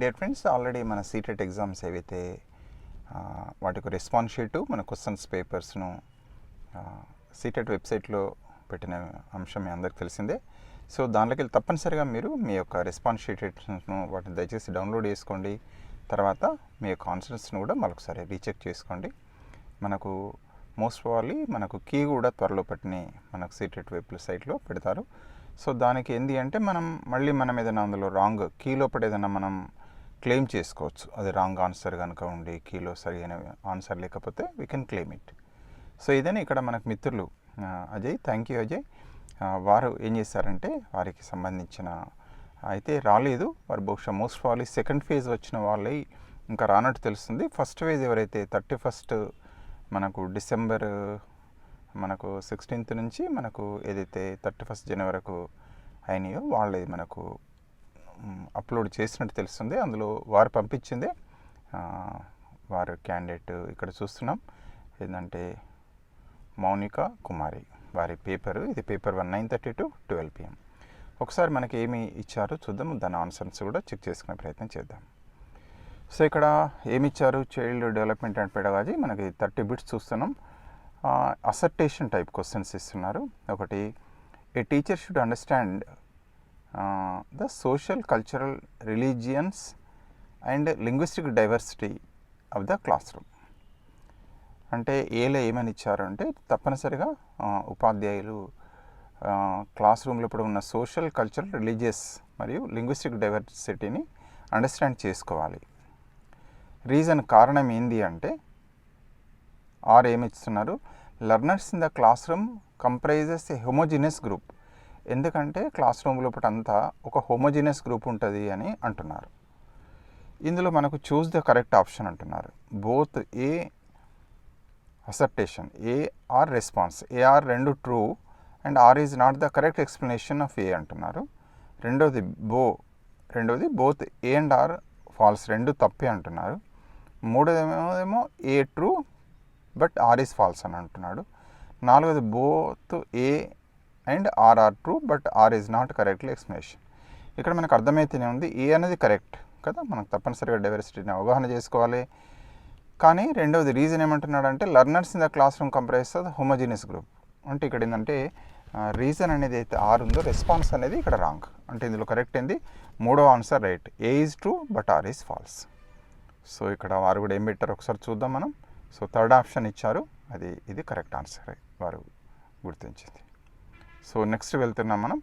Dear friends, already మన CTET exams ఏవైతే వాటికి రెస్పాన్స్ షీటు మన క్వశ్చన్స్ పేపర్స్ను సీటెట్ వెబ్సైట్లో పెట్టిన అంశం మీ అందరికి తెలిసిందే. సో దాంట్లోకి వెళ్ళి తప్పనిసరిగా మీరు మీ యొక్క రెస్పాన్స్ షీట్ను వాటిని దయచేసి డౌన్లోడ్ చేసుకోండి. తర్వాత మీ యొక్క ఆన్సర్స్ను కూడా మరొకసారి రీచెక్ చేసుకోండి. మనకు మోస్ట్ ప్రాబబ్లీ మనకు కీ కూడా త్వరలో పట్టిని మనకు సీటెట్ వెబ్సైట్లో పెడతారు. సో దానికి ఏంటి అంటే మనం ఏదైనా అందులో రాంగ్ కీ లోపల ఏదైనా మనం క్లెయిమ్ చేసుకోవచ్చు. అది రాంగ్ ఆన్సర్ కనుక ఉండి కీలో సరైన ఆన్సర్ లేకపోతే we can claim it. So ఇదని ఇక్కడ మనకు మిత్రులు అజయ్, థ్యాంక్ యూ అజయ్. వారు ఏం చేశారంటే వారికి సంబంధించిన అయితే రాలేదు, వారు బహుశా మోస్ట్ ప్రాబబ్లీ సెకండ్ ఫేజ్ వచ్చిన వాళ్ళే ఇంకా రానట్టు తెలుస్తుంది. ఫస్ట్ ఫేజ్ ఎవరైతే 31st మనకు డిసెంబర్ మనకు 16th నుంచి మనకు ఏదైతే 31st జనవరి వరకు అయినాయో వాళ్ళే మనకు అప్లోడ్ చేసినట్టు తెలుస్తుంది. అందులో వారు పంపించిందే వారు క్యాండిడేట్ ఇక్కడ చూస్తున్నాం ఏంటంటే మౌనిక కుమారి, వారి పేపరు ఇది పేపర్ 1 9:30 to 12 PM. ఒకసారి మనకి ఏమి ఇచ్చారో చూద్దాం, దాని ఆన్సర్స్ కూడా చెక్ చేసుకునే ప్రయత్నం చేద్దాం. సో ఇక్కడ ఏమి ఇచ్చారు, చైల్డ్ డెవలప్మెంట్ అండ్ పెడగాజీ మనకి 30 బిట్స్ చూస్తున్నాం. అసర్టేషన్ టైప్ క్వశ్చన్స్ ఇస్తున్నారు. ఒకటి, a teacher should understand the social, cultural, religions and linguistic diversity of the classroom. అంటే ఏలో ఏమని ఇచ్చారు అంటే తప్పనిసరిగా ఉపాధ్యాయులు క్లాస్ రూమ్లో ఇప్పుడు ఉన్న సోషల్, కల్చరల్, రిలీజియస్ మరియు లింగ్విస్టిక్ డైవర్సిటీని అండర్స్టాండ్ చేసుకోవాలి. రీజన్ కారణం ఏంది అంటే ఏమి ఇస్తున్నారు, learners in the class room comprises A homogeneous group. ఎందుకంటే క్లాస్ రూమ్ లోపల అంతా ఒక హోమోజినస్ గ్రూప్ ఉంటుంది అని అంటున్నారు. ఇందులో మనకు చూస్ ద కరెక్ట్ ఆప్షన్ అంటున్నారు. Both A assertion, A R response, A R రెండు true and R is not the correct explanation of A అంటున్నారు. రెండవది both A and R false, రెండు తప్పే అంటున్నారు. మూడోదేమో A true but R is false అని అంటున్నాడు. నాలుగోది both A and R are true but R is not correctly explanation. ఇక్కడ మనకు అర్థమైతేనే ఉంది ఏ అనేది కరెక్ట్ కదా, మనకు తప్పనిసరిగా డైవర్సిటీని అవగాహన చేసుకోవాలి. కానీ రెండవది రీజన్ ఏమంటున్నాడు అంటే learners in the class room comprise of homogeneous group. అంటే ఇక్కడ ఏంటంటే రీజన్ అనేది అయితే ఆర్ ఉందో రెస్పాన్స్ అనేది ఇక్కడ రాంగ్. అంటే ఇందులో కరెక్ట్ ఏంది, మూడో answer right, A is true but R is false. So ఇక్కడ వారు కూడా ఏం పెట్టారు ఒకసారి చూద్దాం మనం. సో థర్డ్ ఆప్షన్ ఇచ్చారు, ఇది కరెక్ట్ ఆన్సర్ వారు గుర్తించింది. సో నెక్స్ట్ వెళ్తున్నాం మనం.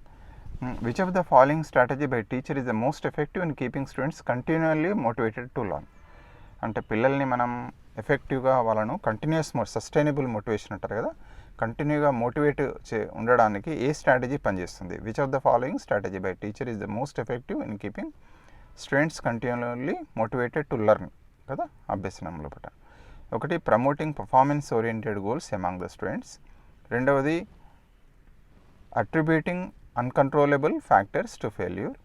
Which of the following strategy by teacher is the most effective in keeping students continually motivated to learn. అంటే పిల్లల్ని మనం ఎఫెక్టివ్గా వాళ్ళను కంటిన్యూస్ సస్టైనబుల్ మోటివేషన్ అంటారు కదా, కంటిన్యూగా మోటివేట్ ఉండడానికి ఏ స్ట్రాటజీ పనిచేస్తుంది. Which of the following strategy by teacher is the most effective in keeping students continuously motivated to learn కదా, అభ్యసనం లోపల. ఒకటి, promoting performance oriented goals among the students. రెండవది, attributing uncontrollable factors to failure.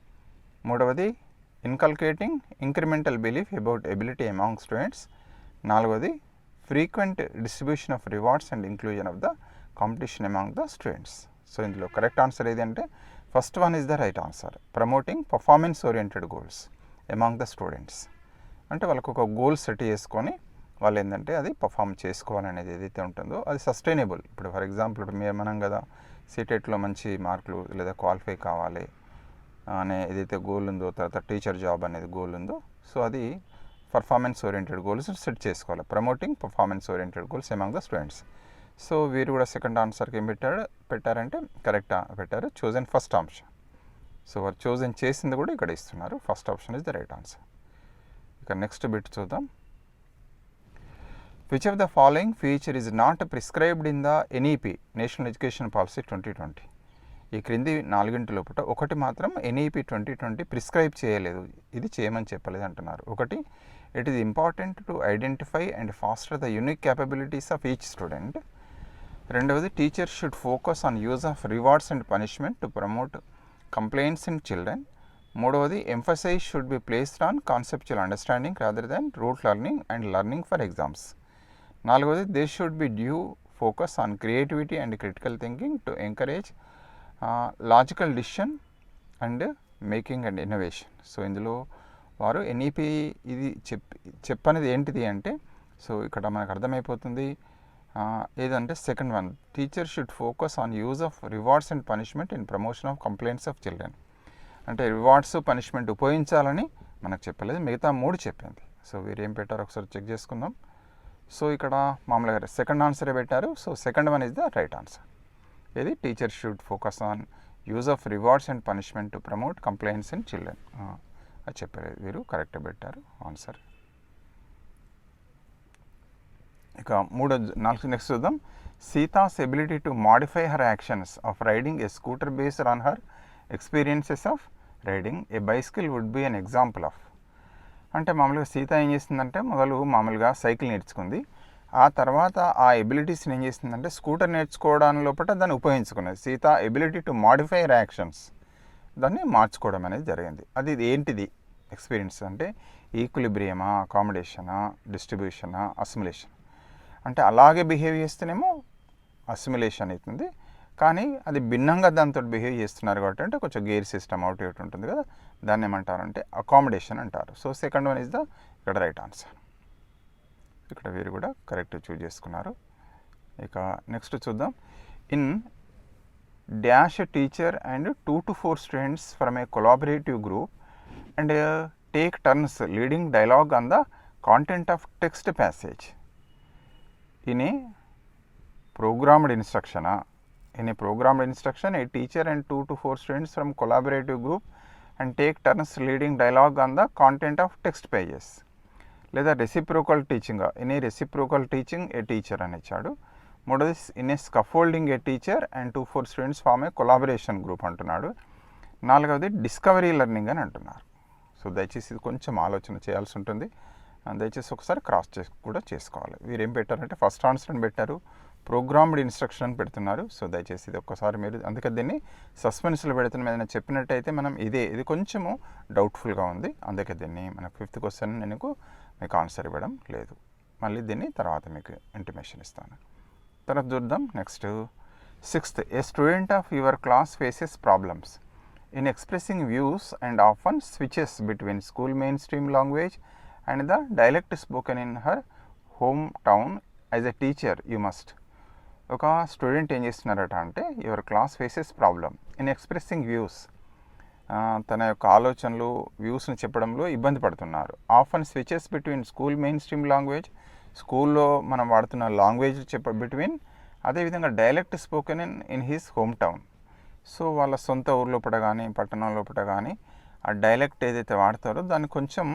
మూడవది, inculcating incremental belief about ability among students. నాలుగవది, frequent distribution of rewards and inclusion of the competition among the students. So ఇందులో correct answer ఏది అంటే first one is the right answer, promoting performance oriented goals among the students. అంటే వాళ్ళకు ఒక goal set చేసుకొని వాళ్ళు ఏంటంటే అది పర్ఫామ్ చేసుకోవాలనేది ఏదైతే ఉంటుందో అది సస్టైనబుల్. ఇప్పుడు ఫర్ ఎగ్జాంపుల్ ఇప్పుడు మనం కదా సీటెట్లో మంచి మార్కులు లేదా క్వాలిఫై కావాలి అనే ఏదైతే గోల్ ఉందో, తర్వాత టీచర్ జాబ్ అనేది గోల్ ఉందో, సో అది పర్ఫార్మెన్స్ ఓరియంటెడ్ గోల్స్ సెట్ చేసుకోవాలి. Promoting performance oriented goals among the students. So వీరు కూడా సెకండ్ ఆన్సర్కి ఏం పెట్టారంటే కరెక్ట్ పెట్టారు, చోజన్ ఫస్ట్ ఆప్షన్. సో వారు చోజన్ చేసింది కూడా ఇక్కడ ఇస్తున్నారు, first option is the right answer. ఇక నెక్స్ట్ బిట్ చూద్దాం. Which of the following feature is not prescribed in the NEP national education policy 2020. ఈ క్రింది 4 లోపల ఒకటి మాత్రం ఎన్ఈపి 2020 ప్రిస్క్రైబ్ చేయలేదు, ఇది చేయమని చెప్పలేదు అంటున్నారు. ఒకటి, it is important to identify and foster the unique capabilities of each student. రెండవది, teacher should focus on use of rewards and punishment to promote complaints in children. మూడవది, emphasize should be placed on conceptual understanding rather than rote learning and learning for exams. నాలుగవది, there should be due focus on creativity and critical thinking to encourage logical decision and making and innovation. So ఇందులో వారు NEP ఇది చెప్పనేది ఏంటిది అంటే, so ఇక్కడ మనకు అర్థమైపోతుంది ఏదంటే second one, teacher should focus on use of rewards and punishment in promotion of complaints of children. అంటే రివార్డ్స్ పనిష్మెంట్ ఉపయోగించాలని మనకు చెప్పలేదు, మిగతా 3 చెప్పింది. సో వీరు ఏం పెట్టారో ఒకసారి చెక్ చేసుకుందాం. సో ఇక్కడ మామూలుగా సెకండ్ ఆన్సరే పెట్టారు. So second one is the right answer. ఇది teacher should focus on use of rewards and punishment to promote complaints in children అది చెప్పారు, వీరు కరెక్ట్ పెట్టారు ఆన్సర్. ఇక నెక్స్ట్ చూద్దాం. Sita's ability to modify her actions of riding a scooter based on her experiences of riding a bicycle would be an example of. అంటే మామూలుగా సీత ఏం చేస్తుందంటే మామూలుగా సైకిల్ నేర్చుకుంది, ఆ తర్వాత ఆ ఎబిలిటీస్ని ఏం చేస్తుందంటే స్కూటర్ నేర్చుకోవడానికి లోపల దాన్ని ఉపయోగించుకున్నది. Sita ability to modify her actions, దాన్ని మార్చుకోవడం అనేది జరిగింది. అది ఏంటిది ఎక్స్పీరియన్స్ అంటే ఈక్విలిబ్రియమా, అకామిడేషనా, డిస్ట్రిబ్యూషనా, అసిమిలేషన్. అంటే అలాగే బిహేవ్ చేస్తేనేమో అసిమిలేషన్ అవుతుంది, కానీ అది భిన్నంగా దాంతో బిహేవ్ చేస్తున్నారు కాబట్టి అంటే కొంచెం గేర్ సిస్టమ్ అవుట్ ఇటు ఉంటుంది కదా, దాన్ని ఏమంటారంటే అకామిడేషన్ అంటారు. So second one is the ఇక్కడ రైట్ ఆన్సర్. ఇక్కడ వీరు కూడా కరెక్ట్ చూజ్ చేసుకున్నారు. ఇక నెక్స్ట్ చూద్దాం. In dash teacher and 2 to 4 students from a collaborative group and take turns leading dialogue on the content of text passage in a programmed ఇన్స్ట్రక్షనా. In a programmed instruction, a teacher and 2 to 4 students from collaborative group and take turns leading dialogue on the content of text pages. లేదా reciprocal teaching, in a reciprocal teaching a teacher అని ఇచ్చాడు. మూడోది in a scaffolding a teacher and 2-4 students form a collaboration group అంటున్నాడు. నాలుగవది discovery learning అని అంటున్నారు. So దయచేసి ఇది కొంచెం ఆలోచన చేయాల్సి ఉంటుంది, దయచేసి ఒకసారి క్రాస్ కూడా చేసుకోవాలి. వీరు ఏం పెట్టారంటే ఫస్ట్ ఆన్సర్ అని పెట్టారు, ప్రోగ్రామ్డ్ ఇన్స్ట్రక్షన్ అని పెడుతున్నారు. సో దయచేసి ఇది ఒక్కసారి మీరు, అందుకే దీన్ని సస్పెన్స్లో పెడుతున్నాం. ఏదైనా చెప్పినట్టయితే మనం ఇది కొంచెము డౌట్ఫుల్గా ఉంది, అందుకే దీన్ని మన 5th క్వశ్చన్ నేను మీకు ఆన్సర్ ఇవ్వడం లేదు. మళ్ళీ దీన్ని తర్వాత మీకు ఇంటిమేషన్ ఇస్తాను. తర్వాత చూద్దాం next 6th. A student of your class faces problems in expressing views and often switches between school mainstream language and the dialect spoken in her home town. As a teacher you must. ఒక student ఏం చేస్తున్నారట అంటే your class faces problem in expressing views, తన యొక్క ఆలోచనలు వ్యూస్ని చెప్పడంలో ఇబ్బంది పడుతున్నారు. Often switches between school mainstream language, స్కూల్లో మనం వాడుతున్న లాంగ్వేజ్ బిట్వీన్, అదేవిధంగా dialect spoken in his home town. So వాళ్ళ సొంత ఊరు లోపల కానీ పట్టణం లోపల కానీ ఆ డైలెక్ట్ ఏదైతే వాడతారో దాన్ని కొంచెం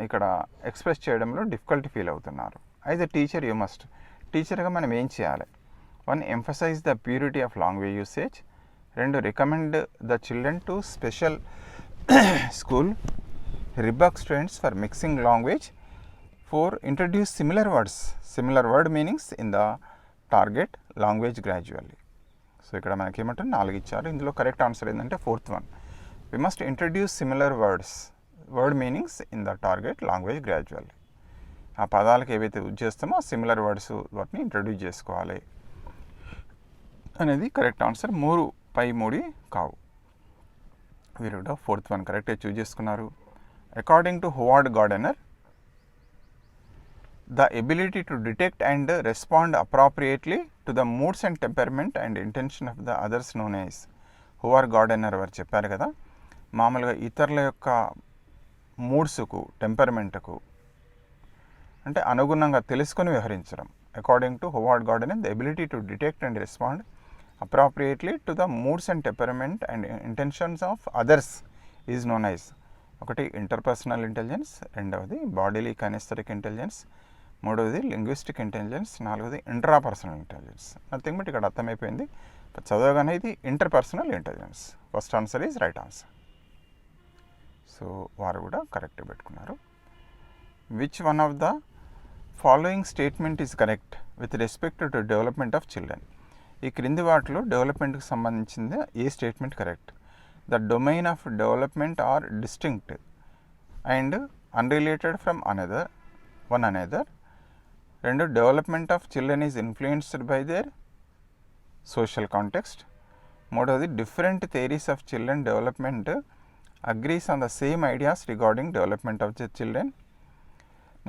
ఇక్కడ ఎక్స్ప్రెస్ చేయడంలో డిఫికల్టీ ఫీల్ అవుతున్నారు. As a teacher you must. టీచర్గా మనం ఏం చేయాలి? 1. Emphasize the purity of language usage. 2. Recommend the children to special school. Rebuke students for mixing language. 4. Introduce similar words, similar word meanings in the target language gradually. So ఇక్కడ మనకి ఏమంటారు 4 ఇచ్చారు. ఇందులో correct answer ఏంటంటే 4th one. We must introduce similar words, word meanings in the target language gradually. ఆ పదాలకు ఏవైతే use చేస్తామో సిమిలర్ వర్డ్స్ వాటిని ఇంట్రడ్యూస్ చేసుకోవాలి అనేది కరెక్ట్ ఆన్సర్. 3 కావు. వీరు కూడా 4th one కరెక్ట్గా చూజ్ చేసుకున్నారు. According to Howard gardener, the ability to detect and respond appropriately to the moods and temperament and intention of the others known as. Howard gardener వారు చెప్పారు కదా, మామూలుగా ఇతరుల యొక్క మూడ్స్కు టెంపర్మెంట్కు అంటే అనుగుణంగా తెలుసుకొని వ్యవహరించడం. According to Howard gardener, the ability to detect and respond appropriately to the moods and temperament and intentions of others is known as. ఒకటి ఇంటర్పర్సనల్ ఇంటెలిజెన్స్, రెండవది బాడీలీ కైనెస్థెటిక్ ఇంటెలిజెన్స్, మూడవది లింగ్విస్టిక్ ఇంటెలిజెన్స్, నాలుగవది ఇంట్రాపర్సనల్ ఇంటెలిజెన్స్. నథింగ్ బట్ ఇక్కడ అర్థమైపోయింది, చదవగానే ఇది interpersonal intelligence. First answer is right answer. So వారు కూడా correct పెట్టుకున్నారు. Which one of the following statement is correct with respect to development of children. ఈ క్రింది వాటిలో డెవలప్మెంట్కి సంబంధించింది ఏ statement correct? The domain of development are distinct and unrelated from another. 2. Development of children is influenced by their social context. 3. Different theories of children development agrees on the same ideas regarding development of the children.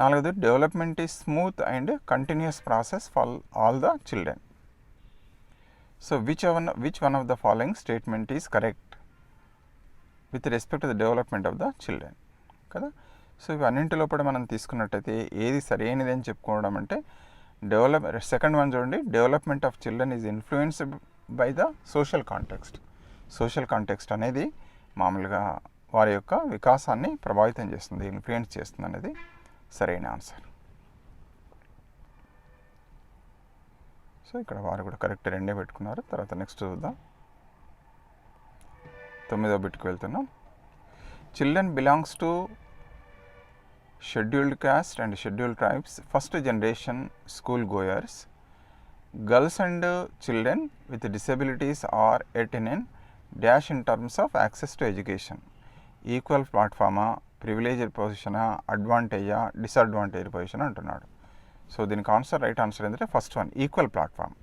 నాలుగోది development is smooth and continuous process for all the children. So which one of the following statement is correct with respect to the development of the children కదా. So ఇవన్నింటి లోపల మనం తీసుకున్నట్టయితే ఏది సరైనది అని చెప్పుకోవడం అంటే సెకండ్ వన్ చూడండి, development of children is influenced by the social context. Social context అనేది మామూలుగా వారి యొక్క వికాసాన్ని ప్రభావితం చేస్తుంది, ఇన్ఫ్లుయెన్స్ చేస్తుంది అనేది సరైన ఆన్సర్. సో ఇక్కడ వారు కూడా కరెక్ట్ రెండే పెట్టుకున్నారు. తర్వాత నెక్స్ట్ చూద్దాం, 9వ బిట్కి వెళ్తున్నాం. Children belongs to scheduled caste and scheduled tribes, first generation school goers. Girls and children with disabilities are at an dash in terms of access to education. Equal platform, privileged position, advantage, disadvantage position అంటున్నాడు. So దీనికి answer right answer ఏంటంటే first one, equal platform.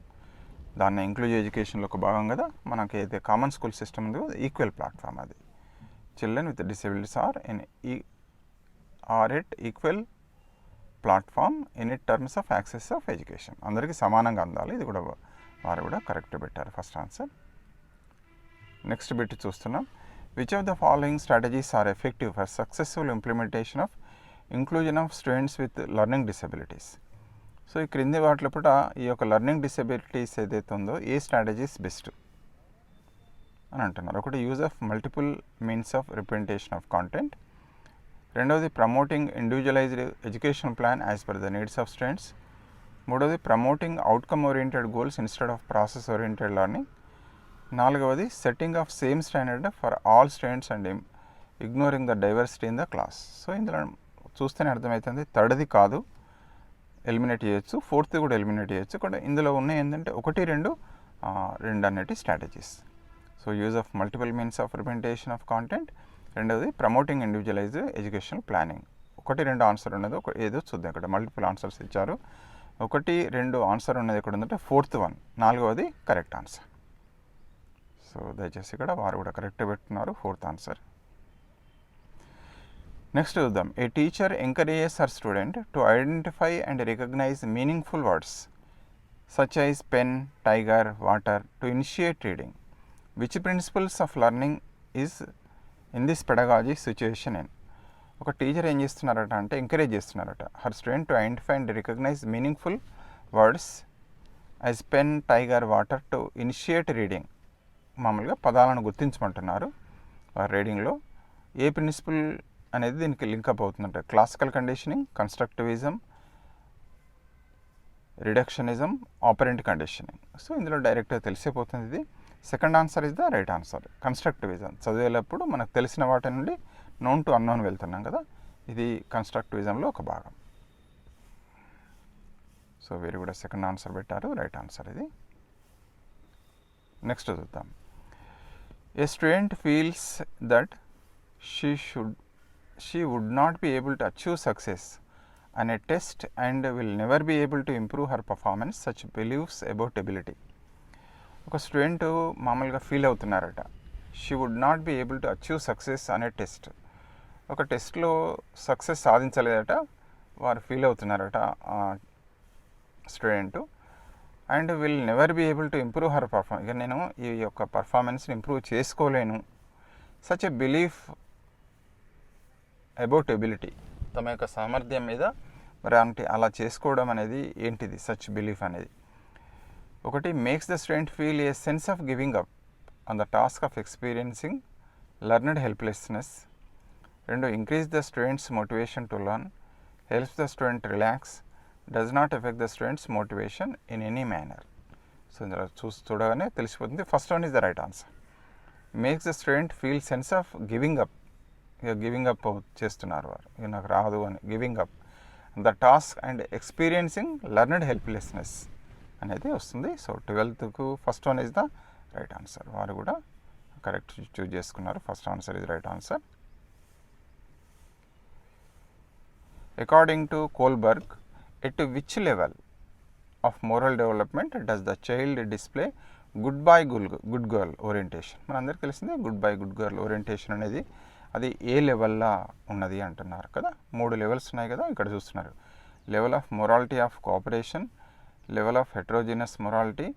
దాన్ని inclusive ఎడ్యుకేషన్లో ఒక భాగం కదా, మనకి అయితే కామన్ స్కూల్ సిస్టమ్ ఉంది కదా, ఈక్వల్ ప్లాట్ఫామ్ అది. Children with disabilities are at equal platform in it terms of access of education. అందరికీ సమానంగా అందాలి. ఇది కూడా వారు కూడా కరెక్ట్ పెట్టారు ఫస్ట్ ఆన్సర్. నెక్స్ట్ బిట్ చూస్తున్నాం. Which of the following strategies are effective for successful implementation of inclusion of students with learning disabilities. So ఈ క్రింది వాటిలో కూడా ఈ యొక్క లెర్నింగ్ డిసెబిలిటీస్ ఏదైతే ఉందో ఏ స్ట్రాటజీస్ బెస్ట్ అని అంటున్నారు. ఒకటి, use of multiple means of representation of content. రెండవది, promoting individualized education plan as per the needs of students. మూడవది, promoting outcome oriented goals instead of process oriented learning. నాలుగవది, setting of same standard for all students and ignoring the diversity in the class. So ఇందులో చూస్తేనే అర్థమవుతుంది, థర్డ్ది కాదు, eliminate చేయొచ్చు, fourth కూడా eliminate చేయొచ్చు. ఇక్కడ ఇందులో ఉన్నాయి ఏంటంటే 1, 2 అన్నటి strategies. So use of multiple means of representation of content, రెండవది promoting individualized education planning. 1, 2 answer ఉన్నది ఏదో చూద్దాం. ఇక్కడ మల్టిపుల్ ఆన్సర్స్ ఇచ్చారు. 1, 2 ఆన్సర్ ఉన్నది ఎక్కడ ఉందంటే ఫోర్త్ వన్, నాలుగవది కరెక్ట్ ఆన్సర్. సో దయచేసి ఇక్కడ వారు కూడా కరెక్ట్ పెట్టున్నారు, ఫోర్త్ ఆన్సర్. నెక్స్ట్ చూద్దాం. A teacher encourages her student to identify and recognize meaningful words such as pen, tiger, water to initiate reading. Which principles of learning is in this pedagogy situation in. ఒక teacher ఏం చేస్తున్నారట అంటే encourage చేస్తున్నారట her student to identify and recognize meaningful words as pen, tiger, water to initiate reading. మామూలుగా పదాలను గుర్తించమంటున్నారు రీడింగ్లో. ఏ principal అనేది దీనికి link up అవుతుందంటే classical conditioning, constructivism, reductionism, operant conditioning. So ఇందులో డైరెక్ట్గా తెలిసిపోతుంది. ఇది second answer is the right answer. Constructivism చదివేటప్పుడు మనకు తెలిసిన వాటి నుండి నోన్ టు అన్నోన్ వెళ్తున్నాం కదా, ఇది కన్స్ట్రక్టివిజంలో ఒక భాగం. సో వీరు కూడా సెకండ్ ఆన్సర్ పెట్టారు, రైట్ ఆన్సర్ ఇది. నెక్స్ట్ చూద్దాం. A student feels that she would not be able to achieve success on a test and will never be able to improve her performance, such beliefs about ability. ఒక student మామూలుగా feel అవుతున్నారట, she would not be able to achieve success అనే test. ఒక టెస్ట్లో success సాధించలేదట, వారు feel అవుతున్నారట student. And will never be able to improve her performance. ఇక నేను ఈ యొక్క పర్ఫార్మెన్స్ని ఇంప్రూవ్ చేసుకోలేను. Such a belief about ability, తమ యొక్క సామర్థ్యం మీద మరి అలా చేసుకోవడం అనేది ఏంటిది సచ్ బిలీఫ్ అనేది. ఒకటి, makes the student feel a sense of giving up on the task of experiencing learned helplessness. రెండు, increase the students motivation to learn, helps the student relax, does not affect the students motivation in any manner. So ఇందులో చూడగానే తెలిసిపోతుంది, first one is the right answer. Makes the student feel sense of giving up, ఇక giving up చేస్తున్నారు వారు, ఇక నాకు రాదు అని giving up. The task and experiencing learned helplessness అనేది వస్తుంది. సో 12కు first one is the right answer. వారు కూడా కరెక్ట్ చూజ్ చేసుకున్నారు, first answer is right answer. According to Kohlberg, at which level of moral development does the child display good boy good girl orientation. మనందరికీ తెలిసిందే good boy good girl orientation అనేది అది ఏ లెవెల్లో ఉన్నది అంటున్నారు కదా. 3 లెవెల్స్ ఉన్నాయి కదా, ఇక్కడ చూస్తున్నారు. Level of morality of cooperation, level of heterogeneous morality,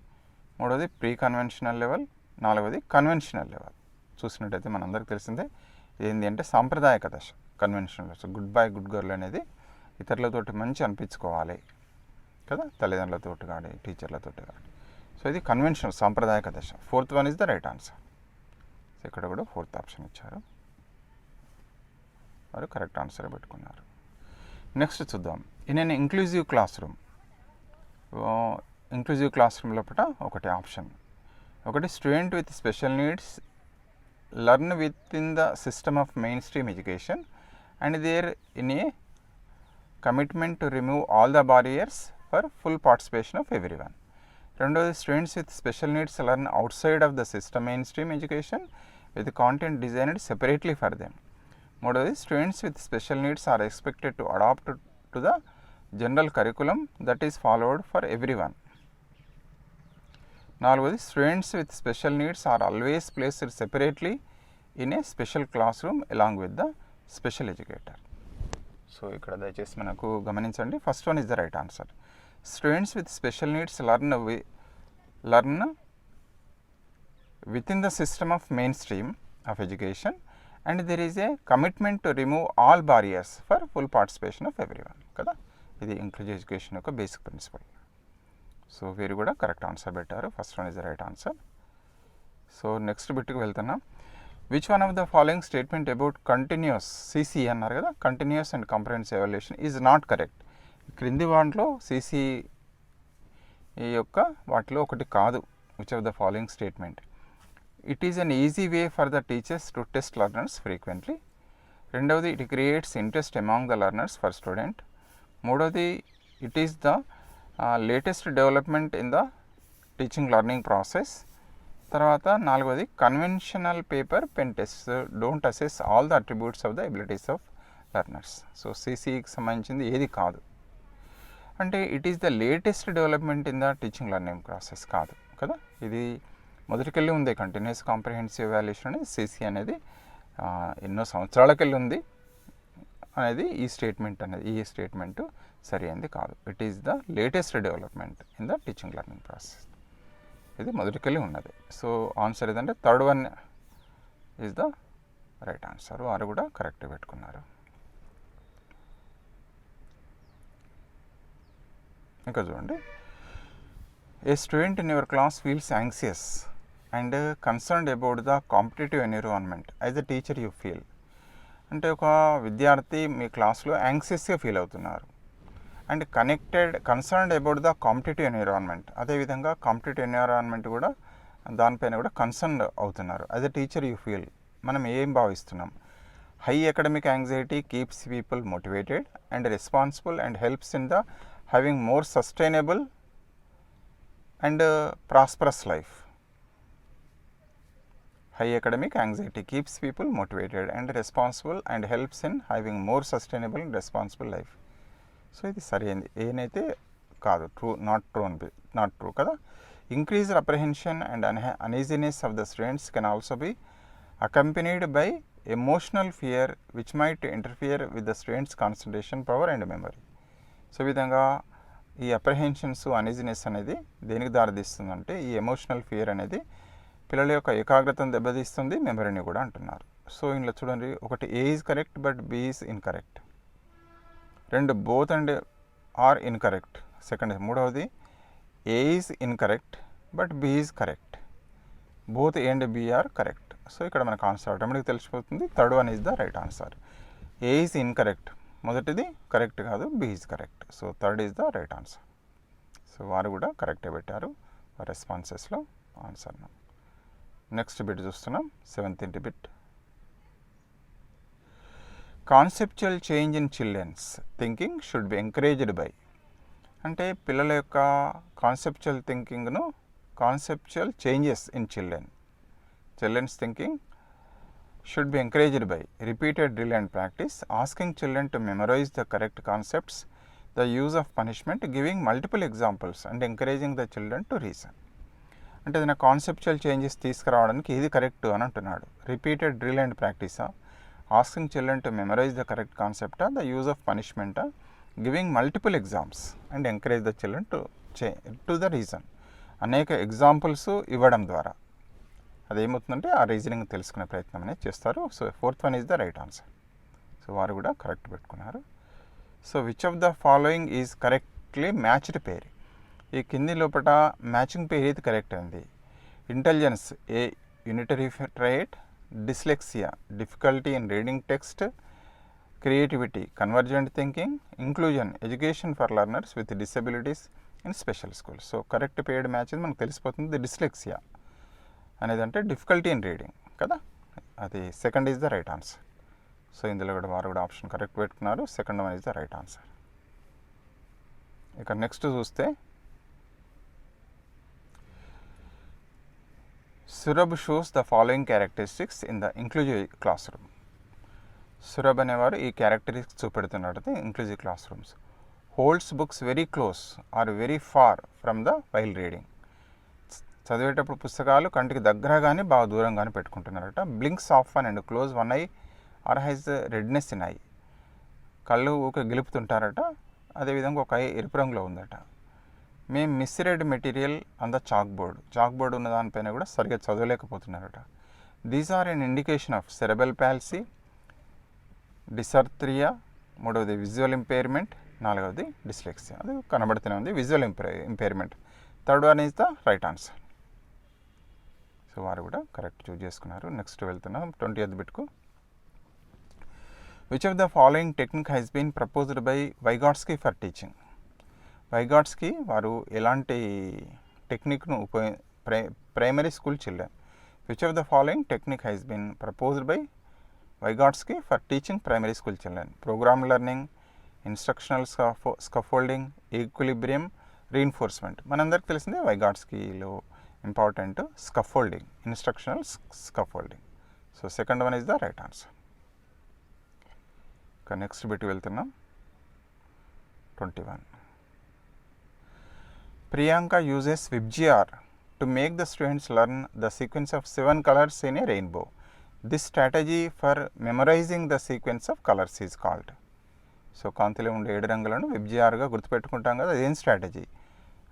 మూడవది ప్రీ కన్వెన్షనల్ లెవెల్, నాలుగవది కన్వెన్షనల్ లెవెల్. చూసినట్టయితే మనందరికీ తెలిసిందే ఏంటి అంటే సాంప్రదాయక దశ conventional. So good boy good girl అనేది ఇతరులతోటి మంచి అనిపించుకోవాలి కదా, తల్లిదండ్రులతో కానీ టీచర్లతో కానీ. సో ఇది కన్వెన్షనల్ సాంప్రదాయక దశ. 4th one is the right answer. So ఇక్కడ కూడా 4th ఆప్షన్ ఇచ్చారు, వారు కరెక్ట్ ఆన్సర్ పెట్టుకున్నారు. నెక్స్ట్ చూద్దాం. In an inclusive classroom. Inclusive classroom లోపల ఒకటి ఆప్షన్, ఒకటి student with special needs learn within the system of mainstream education and there in a commitment to remove all the barriers for full participation of everyone. రెండోది students with special needs learn out side of the system mainstream education with content designed separately for them. మూడోది students with special needs are expected to adapt to the general curriculum that is followed for everyone. నాలుగోది students with special needs are always placed separately in a special classroom along with the special educator. So ఇక్కడ దయచేసి మనకు గమనించండి, first one is the right answer. Students with special needs learn within the system of mainstream of education and there is a commitment to remove all barriers for full participation of everyone కదా. ఇది inclusive education యొక్క basic principle. So వీరు కూడా correct answer పెట్టారు, first one is the right answer. So next బిట్కి వెళ్తున్నాం. Which one of the following statement about continuous CC అన్నారు కదా, continuous and comprehensive evaluation is not correct. క్రింది వాటిలో సిసి యొక్క వాటిలో ఒకటి కాదు. Which of the following statement. It is an easy way for the teachers to test learners frequently. రెండవది it creates interest among the learners for student. మూడవది it is the latest development in the teaching learning process. తర్వాత నాలుగవది conventional paper pen test don't assess all the attributes of the abilities of learners. So సిసికి సంబంధించింది ఏది కాదు అంటే it is the latest development in the teaching learning process కాదు కదా. ఇది మొదటికెళ్ళి ఉంది కంటిన్యూస్ కాంప్రహెన్సివ్ ఎవాల్యుయేషన్ అనేది, సిసి అనేది ఎన్నో సంవత్సరాలకెళ్ళి ఉంది అనేది ఈ స్టేట్మెంట్ సరి అయింది కాదు. It is the latest development in the teaching learning process, ఇది మొదటికెళ్ళి ఉన్నది. సో ఆన్సర్ ఏదంటే third one is the right answer. వారు కూడా కరెక్ట్ పెట్టుకున్నారు. ఇంకా చూడండి. A student in your class feels anxious and concerned about the competitive environment as a teacher you feel. అంటే ఒక విద్యార్థి మీ క్లాస్లో యాంగ్సియస్గా ఫీల్ అవుతున్నారు and concerned about the competitive environment, అదేవిధంగా కాంపిటేటివ్ ఎన్విరాన్మెంట్ కూడా దానిపైన కూడా కన్సర్న్డ్ అవుతున్నారు. As a teacher you feel మనం ఏం భావిస్తున్నాం. High academic anxiety keeps people motivated and responsible and helps in the having more sustainable and prosperous life. High academic anxiety keeps people motivated and responsible and helps in having more sustainable and responsible life. So ఇది సరైనది, ఏనైతే కాదు, not true కదా. Increased apprehension and uneasiness of the students can also be accompanied by emotional fear which might interfere with the students concentration power and memory. So ఈ విధంగా ఈ apprehensions uneasiness అనేది దేనికి దారితీస్తుందంటే ఈ ఎమోషనల్ ఫియర్ అనేది పిల్లల యొక్క ఏకాగ్రతను దెబ్బతీస్తుంది, మెమరీని కూడా అంటున్నారు. సో ఇందులో చూడండి, ఒకటి A is correct but B is incorrect, రెండు బోత్ అండ్ ఆర్ ఇన్కరెక్ట్, మూడవది A is incorrect but B is correct, both A and B are correct. So ఇక్కడ మనకు ఆన్సర్ ఆటోమేటిక్ తెలిసిపోతుంది. Third one is the right answer. A is incorrect, మొదటిది correct కాదు, B is correct. So third is the right answer. So వారు కూడా కరెక్టే పెట్టారు రెస్పాన్సెస్లో ఆన్సర్ను. Next bit చూస్తున్నాం, 7th bit. Conceptual change in children's thinking should be encouraged by. అంటే పిల్లల యొక్క కాన్సెప్చువల్ థింకింగ్ను, conceptual changes in children's thinking should be encouraged by repeated drill and practice, asking children to memorize the correct concepts, the use of punishment, giving multiple examples and encouraging the children to reason. అంటే ఏదైనా conceptual changes తీసుకురావడానికి ఇది correct అని అంటున్నాడు. Repeated drill and ప్రాక్టీసా, asking children to memorise the correct concept, the use of punishment, giving multiple exams and encourage the children to the reason. అనేక examples ఇవ్వడం ద్వారా అదేమవుతుందంటే ఆ రీజనింగ్ తెలుసుకునే ప్రయత్నం అనేది చేస్తారు. So 4th one is the right answer. So వారు కూడా కరెక్ట్ పెట్టుకున్నారు. So which of the following is correctly matched pair. ఈ కింది లోపల మ్యాచింగ్ పేర్ ఇది కరెక్ట్ అయింది. Intelligence A unitary trait, dyslexia difficulty in reading text, creativity convergent thinking, inclusion education for learners with disabilities in special schools. So correct paired match మనకు తెలిసిపోతుంది. Dyslexia అనేది అంటే difficulty in reading కదా, అది second is the right answer. So ఇందులో కూడా వారు కూడా ఆప్షన్ కరెక్ట్ పెట్టుకున్నారు. Second one is the right answer. ఇక నెక్స్ట్ చూస్తే Saurabh shows the following characteristics in the inclusive classroom. Saurabh అనేవారు ఈ క్యారెక్టరిస్టిక్స్ చూపెడుతున్నాడు inclusive classrooms. Holds books very close or very far from the while reading. చదివేటప్పుడు పుస్తకాలు కంటికి దగ్గర కానీ బాగా దూరంగానే పెట్టుకుంటున్నారట. Blinks of one and close one I are has redness in eye. కళ్ళు ఊకే గెలుపుతుంటారట, అదేవిధంగా ఒక ఐ ఎరుపు రంగులో ఉందట. మేము misread material on the chalkboard ఉన్న దానిపైన కూడా సరిగ్గా చదవలేకపోతున్నారట. These are an indication of cerebral palsy, dysarthria, మూడవది విజువల్ ఇంపైర్మెంట్, నాలుగవది డిస్లెక్సియా. అది కనబడుతూనే ఉంది visual impairment. Third one is the right answer. So వారు కూడా కరెక్ట్ చూజ్ చేసుకున్నారు. నెక్స్ట్ వెళ్తున్నాం 20th బిట్కు. Which of the following technique has been proposed by Vygotsky for teaching. Vygotsky వారు ఎలాంటి టెక్నిక్ను primary school children. Which of the following technique has been proposed by Vygotsky for teaching primary school children. Programme learning, instructional scaffolding, equilibrium, reinforcement. మనందరికి తెలిసిందే వైగాట్స్కీలో important scaffolding, instructional scaffolding. So second one is the right answer. ఇక next bit వెళ్తున్నాం 21. Priyanka uses WebGR to make the students learn the sequence of 7 colors in a rainbow. This strategy for memorizing the sequence of colors is called. So కాంతిలో ఉండే 7 రంగులను WebGRగా గుర్తుపెట్టుకుంటాం కదా, అదేం strategy?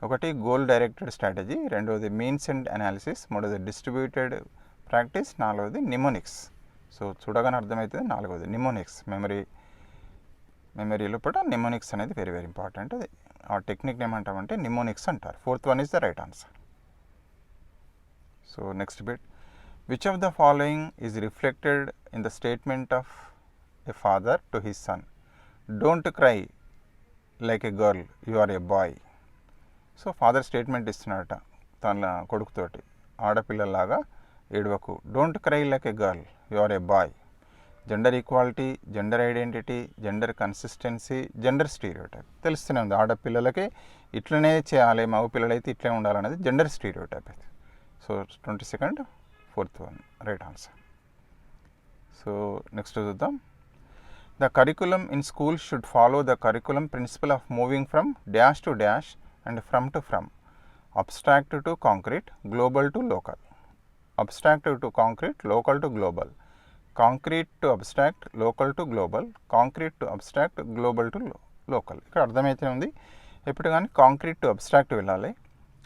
ఒకటి goal directed strategy, రెండవది means and analysis, మూడవది distributed practice, నాలుగవది mnemonics. So చూడగానే అర్థమవుతుంది నాలుగవది నిమోనిక్స్. మెమరీ లోపల నిమోనిక్స్ అనేది వెరీ వెరీ ఇంపార్టెంట్. అది ఆ టెక్నిక్ ఏమంటామంటే నిమోనిక్స్ అంటారు. 4th one is the right answer. So next bit. Which of the following is reflected in the statement of a father to his son. Don't cry like a girl, you are a boy. So father statement ఇస్తున్నాడట తన కొడుకుతోటి, ఆడపిల్లలాగా ఏడవకు, don't cry like a girl, you are a boy. Gender equality, gender identity, gender consistency, gender stereotype తెలుస్తూనే ఉంది. ఆడపిల్లలకి ఇట్లనే చేయాలి, మగ పిల్లలైతే ఇట్లే ఉండాలనేది జెండర్ స్టీరియోటైప్ అయితే. So 22nd 4th one right answer. So next చూద్దాం. The curriculum in school should follow the curriculum principle of moving from dash to dash and from to from, abstract to concrete, global to local. Abstract to concrete, local to global. Concrete to abstract, local to global. Concrete to abstract, global to local. ఇక్కడ అర్థమైతే ఉంది. ఎప్పుడు కానీ concrete to abstract వెళ్ళాలి,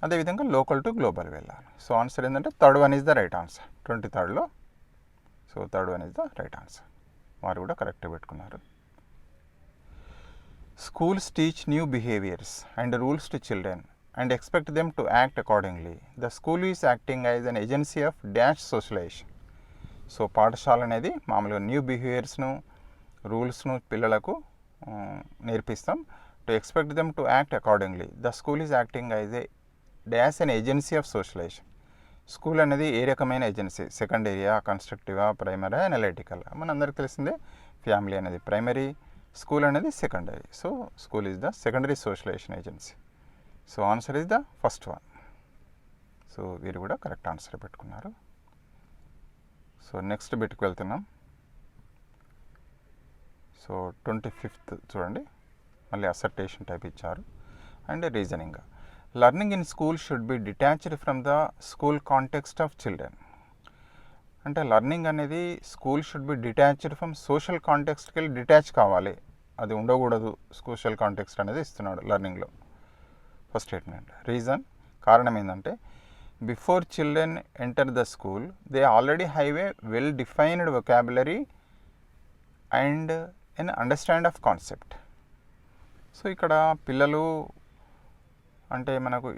అదేవిధంగా local to global వెళ్ళాలి. So answer ఏంటంటే third one is the right answer 23rd. So third one is the right answer. వారు కూడా కరెక్ట్గా పెట్టుకున్నారు. Schools teach new behaviours and rules to children and expect them to act accordingly. The school is acting as an agency of dash socialisation. So పాఠశాల అనేది మామూలుగా new బిహేవియర్స్ను, రూల్స్ను పిల్లలకు నేర్పిస్తాం. To expect them to act accordingly. The school is acting as a dash an agency of socialisation. School అనేది ఏ రకమైన ఏజెన్సీ? సెకండరీయా, కన్స్ట్రక్టివా, ప్రైమరీ, అనలిటికల్. మనందరికీ తెలిసిందే ఫ్యామిలీ అనేది ప్రైమరీ, స్కూల్ అనేది secondary. So school is the secondary socialisation agency. So answer is the first one. So వీరు కూడా కరెక్ట్ ఆన్సర్ పెట్టుకున్నారు. సో నెక్స్ట్ బిట్కి వెళ్తున్నాం. సో 25th చూడండి, మళ్ళీ అసర్టేషన్ టైప్ ఇచ్చారు and reasoning. Learning in school should be detached from the school context of children. అంటే learning అనేది school should be detached from social కాంటెక్స్ట్కి వెళ్ళి డిటాచ్ కావాలి, అది ఉండకూడదు సోషల్ కాంటెక్స్ట్ అనేది ఇస్తున్నాడు లర్నింగ్లో. First statement. రీజన్, కారణం ఏంటంటే before children enter the school they already have a well defined vocabulary and an understand of concept. So ఇక్కడ పిల్లలు అంటే మనకు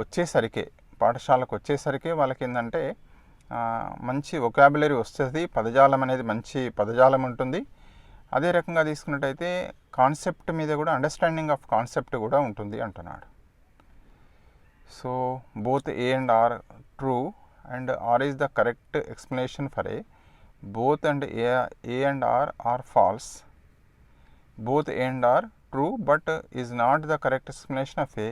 వచ్చేసరికి పాఠశాలకు వచ్చేసరికి వాళ్ళకి ఏంటంటే మంచి వొకాబులరీ వస్తుంది, పదజాలం అనేది మంచి పదజాలం ఉంటుంది. అదే రకంగా తీసుకున్నట్టయితే కాన్సెప్ట్ మీద కూడా అండర్స్టాండింగ్ ఆఫ్ కాన్సెప్ట్ కూడా ఉంటుంది అంటున్నాడు. So both A and R true and R is the correct explanation for A. Both and A and R false. Both A and R true but is not the correct explanation of A.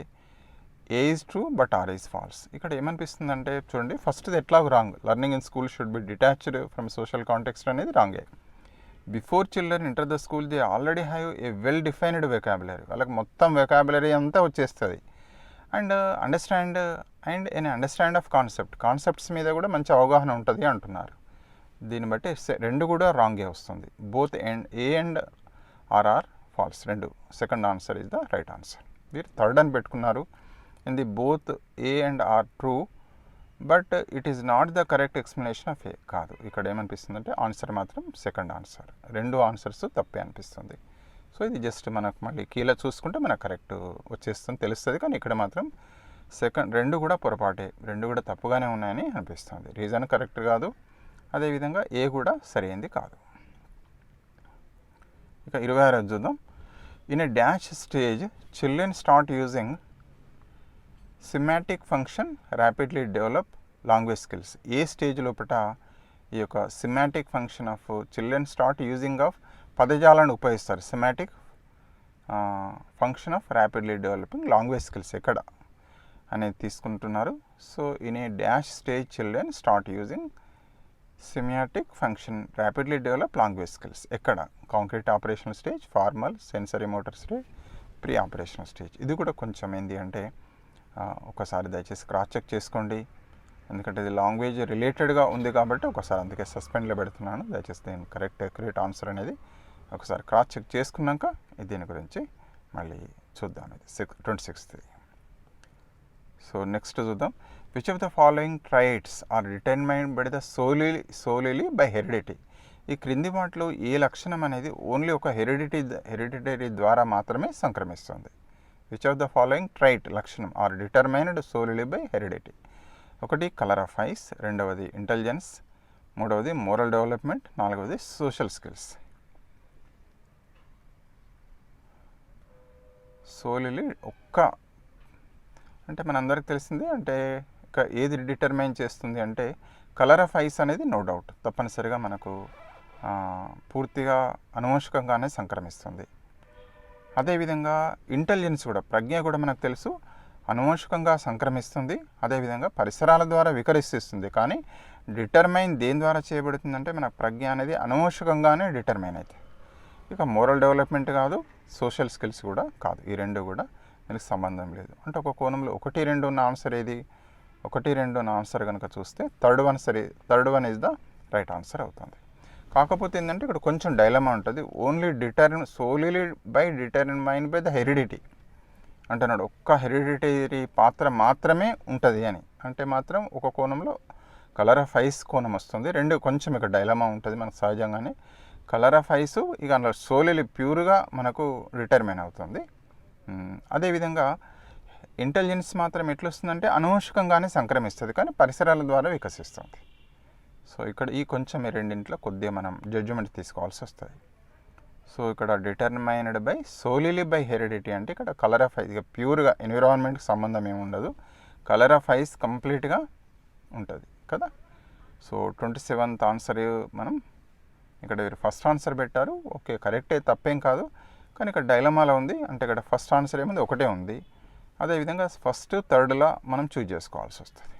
A is true but R is false. ఇక్కడ ఏమనిపిస్తుంది అంటే చూడండి, ఫస్ట్ది ఎట్లాగో wrong. Learning in school should be detached from social context అనేది రాంగే. Before children enter the school they already have a well defined vocabulary, వాళ్ళకి మొత్తం వెకాబులరీ అంతా వచ్చేస్తుంది. అండ్ అండర్స్టాండ్ ఆఫ్ కాన్సెప్ట్స్ మీద కూడా మంచి అవగాహన ఉంటుంది అంటున్నారు. దీన్ని బట్టి రెండు కూడా రాంగే వస్తుంది. Both A and R false, రెండు. Second answer is the right answer. మీరు థర్డ్ అని పెట్టుకున్నారు. In the both A and R true but it is not the correct explanation of A. కాదు, ఇక్కడ ఏమనిపిస్తుంది అంటే ఆన్సర్ మాత్రం సెకండ్ ఆన్సర్. రెండు ఆన్సర్స్ తప్పే అనిపిస్తుంది. సో ఇది జస్ట్ మనకు మళ్ళీ కీలో చూసుకుంటే మనకు కరెక్ట్ వచ్చేస్తుంది తెలుస్తుంది, కానీ ఇక్కడ మాత్రం రెండు కూడా పొరపాటే, రెండు కూడా తప్పుగానే ఉన్నాయని అనిపిస్తుంది. రీజన్ కరెక్ట్ కాదు, అదేవిధంగా ఏ కూడా సరైనది కాదు. ఇక 26 చూద్దాం. In a dash stage children start using semantic function rapidly develop language skills. ఏ స్టేజ్ లోపల ఈ యొక్క semantic function of children start using of పదజాలను ఉపయోగిస్తారు. Semantic function of rapidly developing language skills ఎక్కడ అనేది తీసుకుంటున్నారు. So in a dash stage children start using semantic function rapidly develop language skills ఎక్కడ? Concrete operational stage, formal, sensory motor stage, pre operational stage. ఇది కూడా కొంచెం ఏంటి అంటే ఒకసారి దయచేసి క్రాస్ చెక్ చేసుకోండి, ఎందుకంటే ఇది లాంగ్వేజ్ రిలేటెడ్గా ఉంది కాబట్టి ఒకసారి అందుకే సస్పెండ్లో పెడుతున్నాను. దయచేసి దీని కరెక్ట్ అక్యురేట్ ఆన్సర్ అనేది ఒకసారి క్రాస్ చెక్ చేసుకున్నాక దీని గురించి మళ్ళీ చూద్దాం. ఇది 26th. సో నెక్స్ట్ చూద్దాం. Which of the following traits are determined by the solely by heredity. ఈ క్రింది వాటిలో ఏ లక్షణం అనేది ఓన్లీ ఒక హెరిడిటరీ ద్వారా మాత్రమే సంక్రమిస్తుంది. Which of the following trait లక్షణం are determined solely by heredity. ఒకటి కలర్ ఆఫ్ ఐస్, రెండవది ఇంటెలిజెన్స్, మూడవది మోరల్ డెవలప్మెంట్, నాలుగవది సోషల్ స్కిల్స్. సోలీలీ అంటే మనందరికి తెలిసింది అంటే ఏది డిటర్మైన్ చేస్తుంది అంటే కలర్ ఆఫ్ ఐస్ అనేది నో డౌట్ తప్పనిసరిగా మనకు పూర్తిగా అనువంశికంగానే సంక్రమిస్తుంది. అదేవిధంగా ఇంటెలిజెన్స్ కూడా, ప్రజ్ఞ కూడా మనకు తెలుసు అనువంశికంగా సంక్రమిస్తుంది, అదేవిధంగా పరిసరాల ద్వారా వికరిస్తుంది. కానీ డిటర్మైన్ దేని ద్వారా చేయబడుతుందంటే మన ప్రజ్ఞ అనేది అనువంశికంగానే డిటర్మైన్ అవుతుంది. ఇక మోరల్ డెవలప్మెంట్ కాదు, సోషల్ స్కిల్స్ కూడా కాదు, ఈ రెండు కూడా దీనికి సంబంధం లేదు. అంటే ఒక కోణంలో 1, 2 ఉన్న ఆన్సర్ ఏది? 1, 2 ఉన్న ఆన్సర్ కనుక చూస్తే third one is the right answer అవుతుంది. కాకపోతే ఏంటంటే ఇక్కడ కొంచెం డైలమా ఉంటుంది. Solely by determine by the heredity అంటున్నాడు. ఒక్క హెరిడిటరీ పాత్ర మాత్రమే ఉంటుంది అని అంటే మాత్రం ఒక కోణంలో కలర్ ఆఫ్ ఐస్ కోణం వస్తుంది. రెండు కొంచెం ఇక్కడ డైలమా ఉంటుంది మనకు సహజంగానే. కలర్ ఆఫ్ ఐస్ ఇక అందులో సోలీలీ ప్యూర్గా మనకు డిటర్మైన్ అవుతుంది. అదేవిధంగా ఇంటెలిజెన్స్ మాత్రం ఎట్లొస్తుందంటే అనువంశికంగానే సంక్రమిస్తుంది కానీ పరిసరాల ద్వారా వికసిస్తుంది. సో ఇక్కడ ఈ కొంచెం ఈ రెండింటిలో కొద్దిగా మనం జడ్జిమెంట్ తీసుకోవాల్సి వస్తుంది. సో ఇక్కడ డిటర్మైన్డ్ బై సోలీలీ బై హెరిడిటీ అంటే ఇక్కడ కలర్ ఆఫ్ ఐస్ ఇక ప్యూర్గా ఎన్విరాన్మెంట్కి సంబంధం ఏమి ఉండదు, కలర్ ఆఫ్ ఐస్ కంప్లీట్గా ఉంటుంది కదా. సో 27th ఆన్సర్ మనం ఇక్కడ ఫస్ట్ ఆన్సర్ పెట్టారు. ఓకే కరెక్టే, తప్పేం కాదు, కానీ ఇక్కడ డైలమాలో ఉంది. అంటే ఇక్కడ ఫస్ట్ ఆన్సర్ ఏముంది? ఒకటే ఉంది. అదేవిధంగా ఫస్ట్ థర్డ్లా మనం చూజ్ చేసుకోవాల్సి వస్తుంది.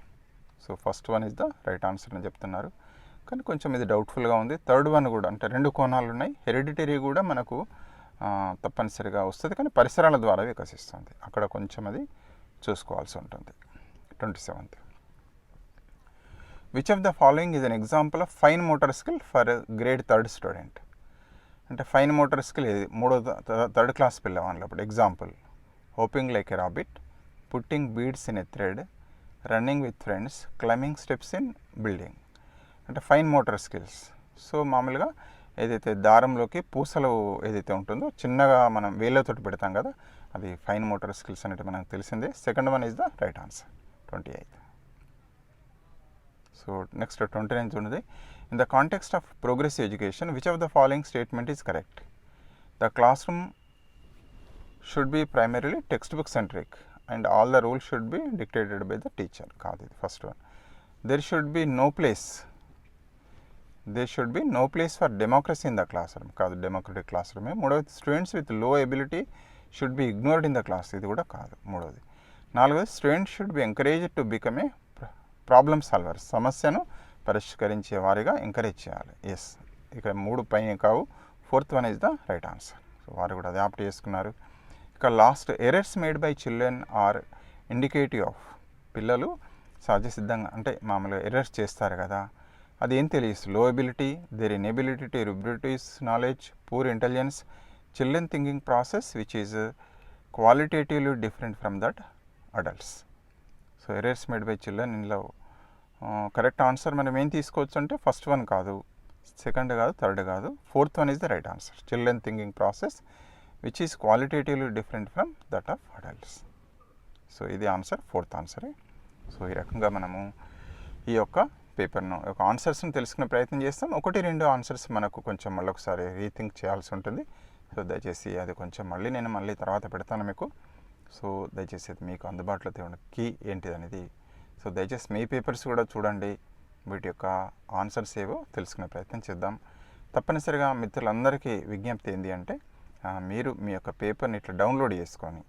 So first one is the right answer అని చెప్తున్నారు, కానీ కొంచెం ఇది డౌట్ఫుల్గా ఉంది. థర్డ్ వన్ కూడా అంటే రెండు కోణాలు ఉన్నాయి. హెరిడిటరీ కూడా మనకు తప్పనిసరిగా వస్తుంది కానీ పరిసరాల ద్వారా వికసిస్తుంది, అక్కడ కొంచెం అది చూసుకోవాల్సి ఉంటుంది. 27th. Which of the following is an example of fine motor skill for grade 3rd student. అంటే ఫైన్ మోటార్ స్కిల్ ఏది, 3rd క్లాస్ పిల్లవాళ్ళు. అప్పుడు example hoping like a rabbit, putting beads in a thread, running with friends, climbing steps in building. అంటే fine motor skills. So మామూలుగా ఏదైతే దారంలోకి పూసలు ఏదైతే ఉంటుందో చిన్నగా మనం వేళ్ళతోటి పెడతాం కదా, అది ఫైన్ మోటార్ స్కిల్స్ అనేది మనకు తెలిసిందే. Second one is the right answer, 28. So next 29 ఉన్నది. In the context of progressive education which of the following statement is correct? The classroom should be primarily textbook centric and all the rules should be dictated by the teacher. కాదు, ఇది first one. There should be no place for democracy in the classroom. కాదు, democratic class రూమే. మూడవది students with లో ability should be ignored in the class. ఇది కూడా కాదు, మూడవది. నాలుగవది students should be encouraged to become a problem solver. సమస్యను పరిష్కరించే వారిగా ఎంకరేజ్ చేయాలి. ఎస్, ఇక్కడ 3 పైన కావు. Fourth one is the right answer. So వారు కూడా అడాప్ట్ చేసుకున్నారు. ఇక last, errors made by children are indicative of. పిల్లలు సహజ సిద్ధంగా అంటే మామూలుగా ఎర్రర్స్ చేస్తారు కదా, అది ఏం తెలియదు. Low ability, there inability to rebutes knowledge, poor intelligence, children thinking process which is qualitatively different from that adults. So errors made by children ఇందులో కరెక్ట్ ఆన్సర్ మనం ఏం తీసుకోవచ్చు అంటే ఫస్ట్ వన్ కాదు, సెకండ్ కాదు, థర్డ్ కాదు, fourth one is the right answer. Children thinking process which is qualitatively different from that of adults. So ఇది answer, fourth ఆన్సరే. సో ఈ రకంగా మనము ఈ యొక్క పేపర్ను ఒక ఆన్సర్స్ని తెలుసుకునే ప్రయత్నం చేస్తాం. 1-2 ఆన్సర్స్ మనకు కొంచెం మళ్ళీ ఒకసారి రీథింక్ చేయాల్సి ఉంటుంది. సో దయచేసి అది కొంచెం మళ్ళీ తర్వాత పెడతాను మీకు. సో దయచేసి అది మీకు అందుబాటులో ఉన్న కీ ఏంటిది అనేది. సో దయచేసి మీ పేపర్స్ కూడా చూడండి, వీటి యొక్క ఆన్సర్స్ ఏవో తెలుసుకునే ప్రయత్నం చేద్దాం. తప్పనిసరిగా మిత్రులందరికీ విజ్ఞప్తి ఏంటి అంటే, మీరు మీ యొక్క పేపర్ని ఇట్లా డౌన్లోడ్ చేసుకొని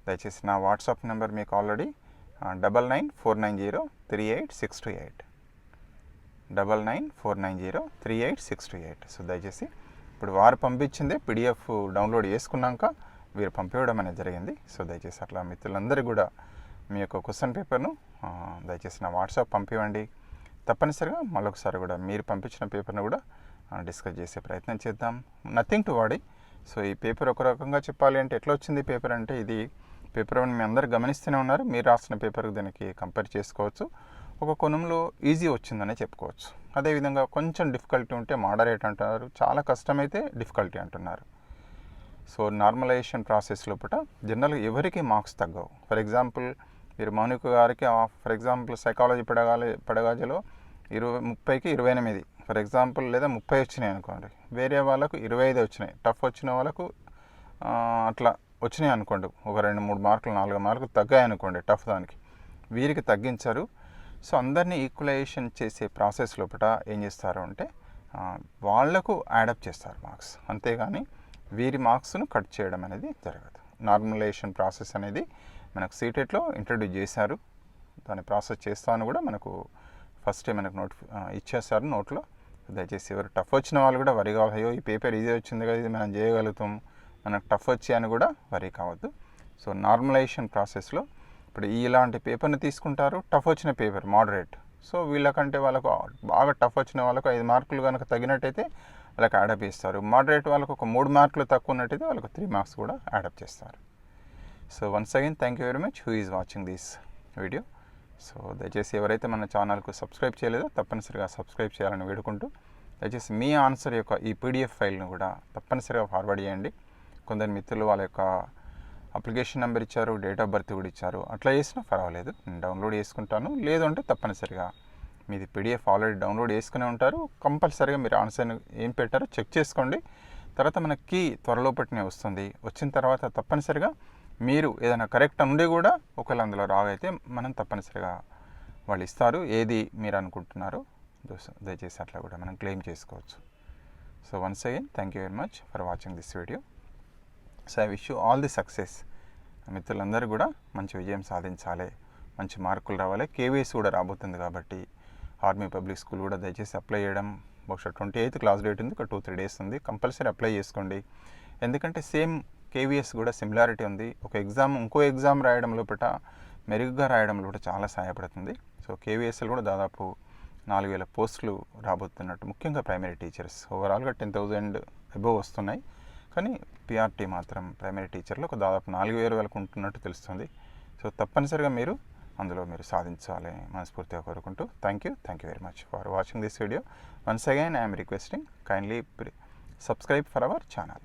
దయచేసి నా వాట్సాప్ నెంబర్ మీకు ఆల్రెడీ 9949038628 9949038628. సో దయచేసి ఇప్పుడు వారు పంపించిందే పీడిఎఫ్ డౌన్లోడ్ చేసుకున్నాక వీరు పంపించడం అనేది జరిగింది. సో దయచేసి అట్లా మిత్రులందరూ కూడా మీ యొక్క క్వశ్చన్ పేపర్ను దయచేసి నా వాట్సాప్ పంపివ్వండి. తప్పనిసరిగా మళ్ళొకసారి కూడా మీరు పంపించిన పేపర్ను కూడా డిస్కస్ చేసే ప్రయత్నం చేద్దాం. నథింగ్ టు వాడి. సో ఈ పేపర్ ఒక రకంగా చెప్పాలి అంటే ఎట్లా వచ్చింది పేపర్ అంటే, ఇది పేపర్ మీ అందరు గమనిస్తూనే ఉన్నారు. మీరు రాసిన పేపర్కి దీనికి కంపేర్ చేసుకోవచ్చు. ఒక కోణంలో ఈజీ వచ్చిందనే చెప్పుకోవచ్చు. అదేవిధంగా కొంచెం డిఫికల్టీ ఉంటే మోడరేట్ అంటున్నారు, చాలా కష్టమైతే డిఫికల్టీ అంటున్నారు. సో నార్మలైజేషన్ ప్రాసెస్ లోపల జనరల్గా ఎవరికి మార్క్స్ తగ్గవు. ఫర్ ఎగ్జాంపుల్ మీరు మౌనిక గారికి ఫర్ ఎగ్జాంపుల్ సైకాలజీ పెడగాజీలో 30కి 28 ఫర్ ఎగ్జాంపుల్, లేదా 30 వచ్చినాయి అనుకోండి. వేరే వాళ్ళకు 25 వచ్చినాయి. టఫ్ వచ్చిన వాళ్ళకు అట్లా వచ్చినాయి అనుకోండి, ఒక 2-3 మార్కులు 4 మార్కులు తగ్గాయి అనుకోండి టఫ్ దానికి, వీరికి తగ్గించారు. సో అందరినీ ఈక్వలైజేషన్ చేసే ప్రాసెస్ లోపల ఏం చేస్తారు అంటే వాళ్లకు యాడప్ చేస్తారు మార్క్స్, అంతేగాని వీరి మార్క్స్ను కట్ చేయడం అనేది జరగదు. నార్మలైజేషన్ ప్రాసెస్ అనేది మనకు సీటెట్లో ఇంట్రడ్యూస్ చేశారు. దాన్ని ప్రాసెస్ చేస్తాను కూడా మనకు ఫస్టే మనకు ఇచ్చేస్తారు నోట్లో. దయచేసి ఎవరు టఫ్ వచ్చిన వాళ్ళు కూడా వరి కావాలి, అయ్యో ఈ పేపర్ ఈజీ వచ్చింది కదా, ఇది మనం చేయగలుగుతాం, మనకు టఫ్ వచ్చాయని కూడా వరి కావద్దు. సో నార్మలైజేషన్ ప్రాసెస్లో ఇప్పుడు ఇలాంటి పేపర్ని తీసుకుంటారు, టఫ్ వచ్చిన పేపర్ మోడరేట్. సో వీళ్ళకంటే వాళ్ళకు బాగా టఫ్ వచ్చిన వాళ్ళకు 5 మార్కులు కనుక తగినట్టయితే వాళ్ళకి యాడప్ చేస్తారు. మోడరేట్ వాళ్ళకు ఒక 3 మార్కులు తక్కువ ఉన్నట్టయితే వాళ్ళకు 3 మార్క్స్ కూడా యాడప్ చేస్తారు. So once again thank you very much who is watching this video. So దయచేసి ఎవరైతే మన ఛానల్కు సబ్స్క్రైబ్ చేయలేదో తప్పనిసరిగా సబ్స్క్రైబ్ చేయాలని వేడుకుంటూ, దయచేసి మీ ఆన్సర్ యొక్క ఈ పీడిఎఫ్ ఫైల్ను కూడా తప్పనిసరిగా ఫార్వర్డ్ చేయండి. కొందరు మిత్రులు వాళ్ళ యొక్క అప్లికేషన్ నెంబర్ ఇచ్చారు, డేట్ ఆఫ్ బర్త్ కూడా ఇచ్చారు, అట్లా చేసినా పర్వాలేదు, నేను డౌన్లోడ్ చేసుకుంటాను. లేదు అంటే తప్పనిసరిగా మీది పీడిఎఫ్ ఆల్రెడీ డౌన్లోడ్ చేసుకునే ఉంటారు. కంపల్సరీగా మీరు ఆన్సర్ని ఏం పెట్టారో చెక్ చేసుకోండి. తర్వాత మనకి కీ త్వరలోపటినే వస్తుంది. వచ్చిన తర్వాత తప్పనిసరిగా మీరు ఏదైనా కరెక్ట్ ఉండి కూడా ఒకవేళ అందులో రాగైతే మనం తప్పనిసరిగా వాళ్ళు ఇస్తారు, ఏది మీరు అనుకుంటున్నారో దయచేసి అట్లా కూడా మనం క్లెయిమ్ చేసుకోవచ్చు. So once again thank you very much for watching this video. So I wish you all the success. మిత్రులందరూ కూడా మంచి విజయం సాధించాలి, మంచి మార్కులు రావాలి. కేవీఎస్ కూడా రాబోతుంది కాబట్టి ఆర్మీ పబ్లిక్ స్కూల్ కూడా దయచేసి అప్లై చేయడం. బహుశా 28th క్లాస్ డేట్ ఉంది, ఒక 2-3 days ఉంది, కంపల్సరీ అప్లై చేసుకోండి. ఎందుకంటే సేమ్ కేవీఎస్ కూడా సిమిలారిటీ ఉంది. ఒక ఎగ్జామ్ ఇంకో ఎగ్జామ్ రాయడం లోపల మెరుగ్గా రాయడం లోపల చాలా సహాయపడుతుంది. సో కేవీఎస్లు కూడా దాదాపు 4000 పోస్టులు రాబోతున్నట్టు, ముఖ్యంగా ప్రైమరీ టీచర్స్. ఓవరాల్గా 10,000 అబోవ్ వస్తున్నాయి, కానీ పిఆర్టీ మాత్రం ప్రైమరీ టీచర్లో ఒక దాదాపు 4000 వరకు ఉంటున్నట్టు తెలుస్తుంది. సో తప్పనిసరిగా మీరు అందులో మీరు సాధించాలని మనస్ఫూర్తిగా కోరుకుంటూ thank you very much for watching this video. Once again I'm requesting kindly subscribe for our channel.